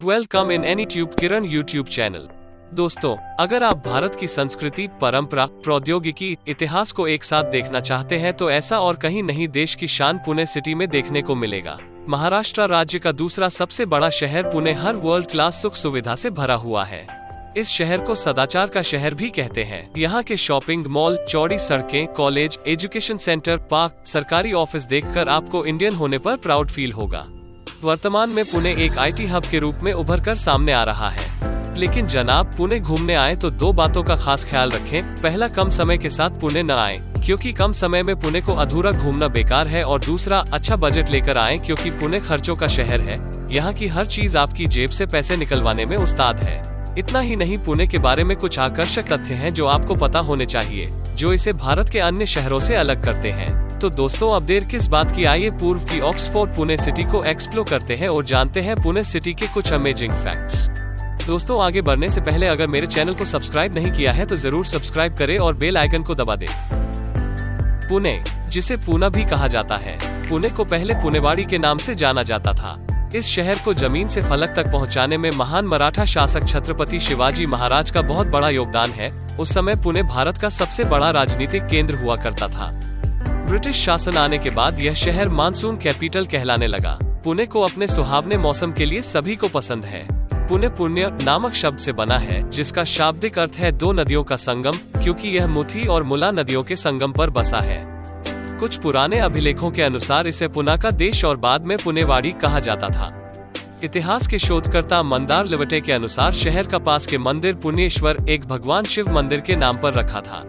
Welcome in any tube Kiran YouTube channel. दोस्तों, अगर आप भारत की संस्कृति, परंपरा, प्रौद्योगिकी, इतिहास को एक साथ देखना चाहते हैं तो ऐसा और कहीं नहीं देश की शान पुणे सिटी में देखने को मिलेगा। महाराष्ट्र राज्य का दूसरा सबसे बड़ा शहर पुणे हर वर्ल्ड क्लास सुख सुविधा से भरा हुआ है। इस शहर को सदाचार का शहर भी कहते हैं। यहाँ के शॉपिंग मॉल, चौड़ी सड़कें, कॉलेज, एजुकेशन सेंटर, पार्क, सरकारी ऑफिस देखकर आपको इंडियन होने पर प्राउड फील होगा। वर्तमान में पुणे एक आईटी हब के रूप में उभर कर सामने आ रहा है। लेकिन जनाब, पुणे घूमने आए तो दो बातों का खास ख्याल रखें। पहला, कम समय के साथ पुणे न आए, क्योंकि कम समय में पुणे को अधूरा घूमना बेकार है। और दूसरा, अच्छा बजट लेकर आए, क्योंकि पुणे खर्चों का शहर है। यहाँ की हर चीज आपकी जेब से पैसे निकलवाने में उस्ताद है। इतना ही नहीं, पुणे के बारे में कुछ आकर्षक तथ्य हैं जो आपको पता होने चाहिए, जो इसे भारत के अन्य शहरों से अलग करते हैं। तो दोस्तों, अब देर किस बात की, आइए पूर्व की ऑक्सफोर्ड पुणे सिटी को एक्सप्लोर करते हैं और जानते हैं पुणे सिटी के कुछ अमेजिंग फैक्ट्स। दोस्तों, आगे बढ़ने से पहले अगर मेरे चैनल को सब्सक्राइब नहीं किया है तो जरूर सब्सक्राइब करें और बेल आइकन को दबा दें। पुणे, जिसे पूना भी कहा जाता है, पुणे को पहले पुणेवाड़ी के नाम से जाना जाता था। इस शहर को जमीन से फलक तक पहुंचाने में महान मराठा शासक छत्रपति शिवाजी महाराज का बहुत बड़ा योगदान है। उस समय पुणे भारत का सबसे बड़ा राजनीतिक केंद्र हुआ करता था। ब्रिटिश शासन आने के बाद यह शहर मानसून कैपिटल कहलाने लगा। पुणे को अपने सुहावने मौसम के लिए सभी को पसंद है। पुणे पुण्य नामक शब्द से बना है, जिसका शाब्दिक अर्थ है दो नदियों का संगम, क्योंकि यह मुथी और मुला नदियों के संगम पर बसा है। कुछ पुराने अभिलेखों के अनुसार इसे पुना का देश और बाद में पुणेवाड़ी कहा जाता था। इतिहास के शोधकर्ता मंदार लिवटे के अनुसार शहर का पास के मंदिर पुण्येश्वर एक भगवान शिव मंदिर के नाम पर रखा था।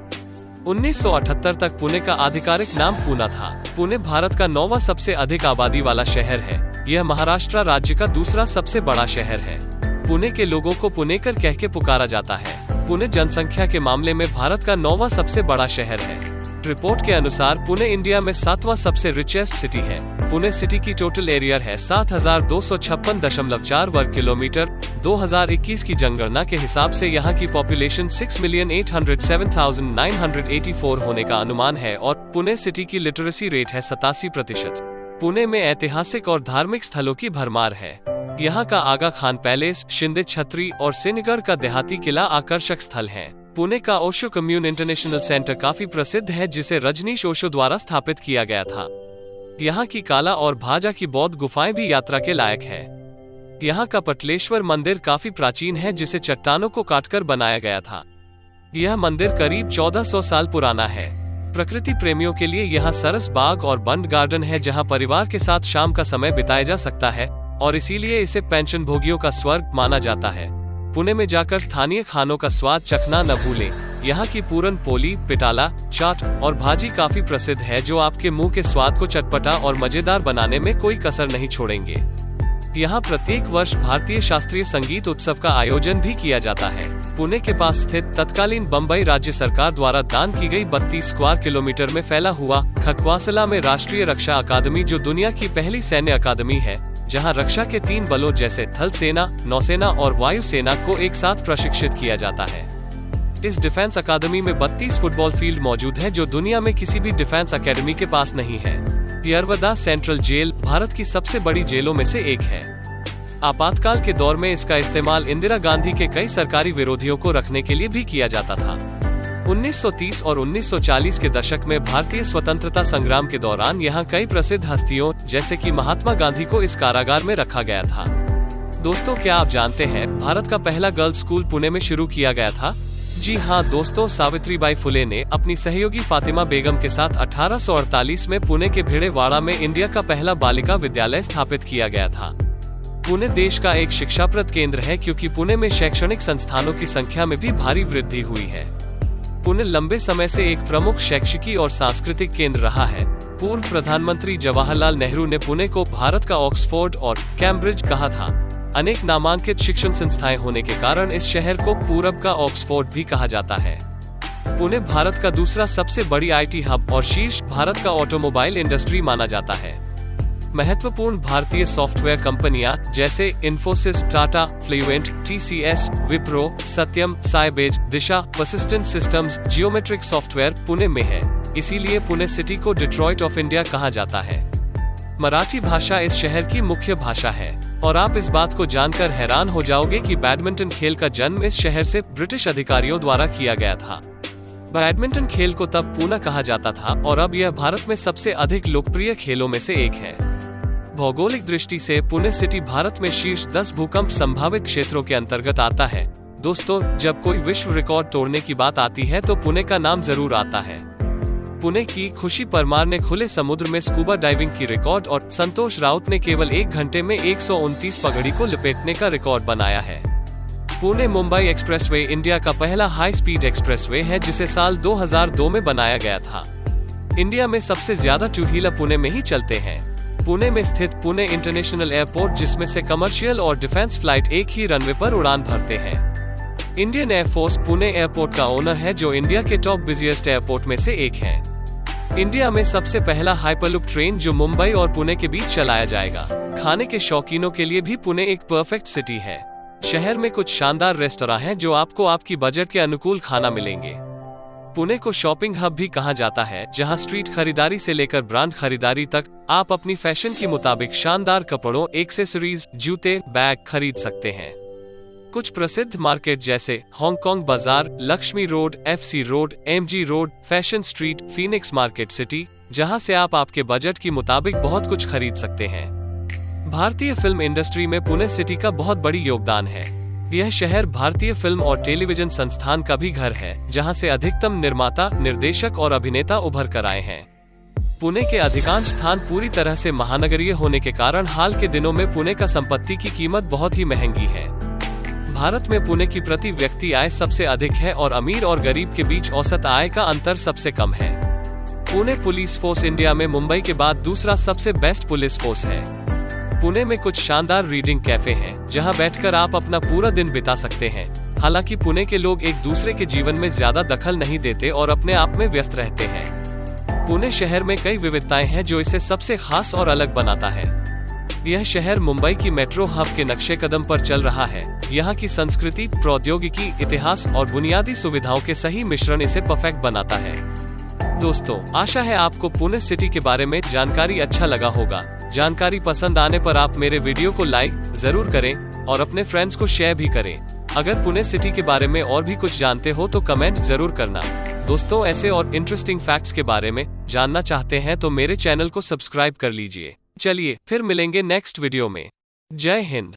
1978 तक पुणे का आधिकारिक नाम पूना था। पुणे भारत का 9वां सबसे अधिक आबादी वाला शहर है। यह महाराष्ट्र राज्य का दूसरा सबसे बड़ा शहर है। पुणे के लोगों को पुणेकर कह के पुकारा जाता है। पुणे जनसंख्या के मामले में भारत का 9वां सबसे बड़ा शहर है। रिपोर्ट के अनुसार पुणे इंडिया में 7वां सबसे रिचेस्ट सिटी है। पुणे सिटी की टोटल एरिया है 7256.4 वर्ग किलोमीटर। 2021 की जनगणना के हिसाब से यहाँ की पॉपुलेशन 6,807,984 होने का अनुमान है और पुणे सिटी की लिटरेसी रेट है 87%। पुणे में ऐतिहासिक और धार्मिक स्थलों की भरमार है। यहाँ का आगा खान पैलेस, शिंदे छत्री और सिंहगढ़ का देहाती किला आकर्षक स्थल हैं। पुणे का ओशो कम्यून इंटरनेशनल सेंटर काफी प्रसिद्ध है, जिसे रजनीश ओशो द्वारा स्थापित किया गया था। यहाँ की काला और भाजा की बौद्ध गुफाएं भी यात्रा के लायक है। यहाँ का पटलेश्वर मंदिर काफी प्राचीन है, जिसे चट्टानों को काटकर बनाया गया था। यह मंदिर करीब 1400 साल पुराना है। प्रकृति प्रेमियों के लिए यहाँ सरस बाग और बंड गार्डन है, जहाँ परिवार के साथ शाम का समय बिताया जा सकता है और इसीलिए इसे पेंशन भोगियों का स्वर्ग माना जाता है। पुणे में जाकर स्थानीय खानों का स्वाद चखना न भूलें। यहाँ की पूरन पोली, पिटाला, चाट और भाजी काफी प्रसिद्ध है, जो आपके मुंह के स्वाद को चटपटा और मजेदार बनाने में कोई कसर नहीं छोड़ेंगे। यहाँ प्रत्येक वर्ष भारतीय शास्त्रीय संगीत उत्सव का आयोजन भी किया जाता है। पुणे के पास स्थित तत्कालीन बम्बई राज्य सरकार द्वारा दान की गई 32 स्क्वायर किलोमीटर में फैला हुआ खकवासला में राष्ट्रीय रक्षा अकादमी, जो दुनिया की पहली सैन्य अकादमी है, जहां रक्षा के 3 बलों जैसे थल सेना, नौसेना और वायुसेना को एक साथ प्रशिक्षित किया जाता है। इस डिफेंस अकादमी में 32 फुटबॉल फील्ड मौजूद है, जो दुनिया में किसी भी डिफेंस अकेडमी के पास नहीं है। यरवदा सेंट्रल जेल भारत की सबसे बड़ी जेलों में से एक है। आपातकाल के दौर में इसका इस्तेमाल इंदिरा गांधी के कई सरकारी विरोधियों को रखने के लिए भी किया जाता था। 1930 और 1940 के दशक में भारतीय स्वतंत्रता संग्राम के दौरान यहाँ कई प्रसिद्ध हस्तियों जैसे कि महात्मा गांधी को इस कारागार में रखा गया था। दोस्तों, क्या आप जानते हैं भारत का पहला गर्ल्स स्कूल पुणे में शुरू किया गया था? जी हाँ दोस्तों, सावित्रीबाई फुले ने अपनी सहयोगी फातिमा बेगम के साथ 1848 में पुणे के भिड़ेवाड़ा में इंडिया का पहला बालिका विद्यालय स्थापित किया गया था। पुणे देश का एक शिक्षाप्रद केंद्र है, क्योंकि पुणे में शैक्षणिक संस्थानों की संख्या में भी भारी वृद्धि हुई है। पुणे लंबे समय से एक प्रमुख शैक्षिकी और सांस्कृतिक केंद्र रहा है। पूर्व प्रधानमंत्री जवाहरलाल नेहरू ने पुणे को भारत का ऑक्सफोर्ड और कैम्ब्रिज कहा था। अनेक नामांकित शिक्षण संस्थाएं होने के कारण इस शहर को पूरब का ऑक्सफोर्ड भी कहा जाता है। पुणे भारत का दूसरा सबसे बड़ी आईटी हब और शीर्ष भारत का ऑटोमोबाइल इंडस्ट्री माना जाता है। महत्वपूर्ण भारतीय सॉफ्टवेयर कंपनियां जैसे इन्फोसिस, टाटा, फ्लुएंट, TCS, विप्रो, सत्यम, साइबेज, दिशा, पर्सिस्टेंट सिस्टम्स, जियोमेट्रिक सॉफ्टवेयर पुणे में है। इसीलिए पुणे सिटी को डिट्रॉइट ऑफ इंडिया कहा जाता है। मराठी भाषा इस शहर की मुख्य भाषा है। और आप इस बात को जानकर हैरान हो जाओगे कि बैडमिंटन खेल का जन्म इस शहर से ब्रिटिश अधिकारियों द्वारा किया गया था। बैडमिंटन खेल को तब पूना कहा जाता था और अब यह भारत में सबसे अधिक लोकप्रिय खेलों में से एक है। भौगोलिक दृष्टि से पुणे सिटी भारत में शीर्ष 10 भूकंप संभावित क्षेत्रों के अंतर्गत आता है। दोस्तों, जब कोई विश्व रिकॉर्ड तोड़ने की बात आती है तो पुणे का नाम जरूर आता है। पुणे की खुशी परमार ने खुले समुद्र में स्कूबा डाइविंग की रिकॉर्ड और संतोष राउत ने केवल 1 घंटे में 129 पगड़ी को लपेटने का रिकॉर्ड बनाया है। पुणे मुंबई एक्सप्रेसवे इंडिया का पहला हाई स्पीड एक्सप्रेसवे है जिसे साल 2002 में बनाया गया था। इंडिया में सबसे ज्यादा टू व्हीलर पुणे में ही चलते हैं। पुणे में स्थित पुणे इंटरनेशनल एयरपोर्ट, जिसमें से कमर्शियल और डिफेंस फ्लाइट एक ही रनवे पर उड़ान भरते हैं। इंडियन एयरफोर्स पुणे एयरपोर्ट का ओनर है, जो इंडिया के टॉप बिजिएस्ट एयरपोर्ट में से एक है। इंडिया में सबसे पहला हाइपरलूप ट्रेन जो मुंबई और पुणे के बीच चलाया जाएगा। खाने के शौकीनों के लिए भी पुणे एक परफेक्ट सिटी है। शहर में कुछ शानदार रेस्तरां हैं जो आपको आपकी बजट के अनुकूल खाना मिलेंगे। पुणे को शॉपिंग हब भी कहा जाता है, जहां स्ट्रीट खरीदारी से लेकर ब्रांड खरीदारी तक आप अपनी फैशन के मुताबिक शानदार कपड़ों, एक्सेसरीज, जूते, बैग खरीद सकते हैं। कुछ प्रसिद्ध मार्केट जैसे हांगकांग बाजार, Lakshmi road, FC road, MG road, fashion street, Phoenix market city, जहां से आप आपके बजट के मुताबिक बहुत कुछ खरीद सकते हैं। भारतीय फिल्म इंडस्ट्री में पुणे सिटी का बहुत बड़ी योगदान है। यह शहर भारतीय फिल्म और टेलीविजन संस्थान का भी घर है, जहां से अधिकतम निर्माता, निर्देशक और अभिनेता उभर कर आए हैं। पुणे के अधिकांश स्थान पूरी तरह से महानगरीय होने के कारण हाल के दिनों में पुणे का संपत्ति की कीमत बहुत ही महंगी है। भारत में पुणे की प्रति व्यक्ति आय सबसे अधिक है और अमीर और गरीब के बीच औसत आय का अंतर सबसे कम है। पुणे पुलिस फोर्स इंडिया में मुंबई के बाद दूसरा सबसे बेस्ट पुलिस फोर्स है। पुणे में कुछ शानदार रीडिंग कैफे हैं, जहां बैठकर आप अपना पूरा दिन बिता सकते हैं। हालांकि पुणे के लोग एक दूसरे के जीवन में ज्यादा दखल नहीं देते और अपने आप में व्यस्त रहते हैं। पुणे शहर में कई विविधताएं हैं जो इसे सबसे खास और अलग बनाता है। यह शहर मुंबई की मेट्रो हब के नक्शे कदम पर चल रहा है। यहाँ की संस्कृति, प्रौद्योगिकी, इतिहास और बुनियादी सुविधाओं के सही मिश्रण इसे परफेक्ट बनाता है। दोस्तों, आशा है आपको पुणे सिटी के बारे में जानकारी अच्छा लगा होगा। जानकारी पसंद आने पर आप मेरे वीडियो को लाइक जरूर करें और अपने फ्रेंड्स को शेयर भी करें। अगर पुणे सिटी के बारे में और भी कुछ जानते हो तो कमेंट जरूर करना। दोस्तों, ऐसे और इंटरेस्टिंग फैक्ट्स के बारे में जानना चाहते हैं तो मेरे चैनल को सब्सक्राइब कर लीजिए। चलिए फिर मिलेंगे नेक्स्ट वीडियो में। जय हिंद।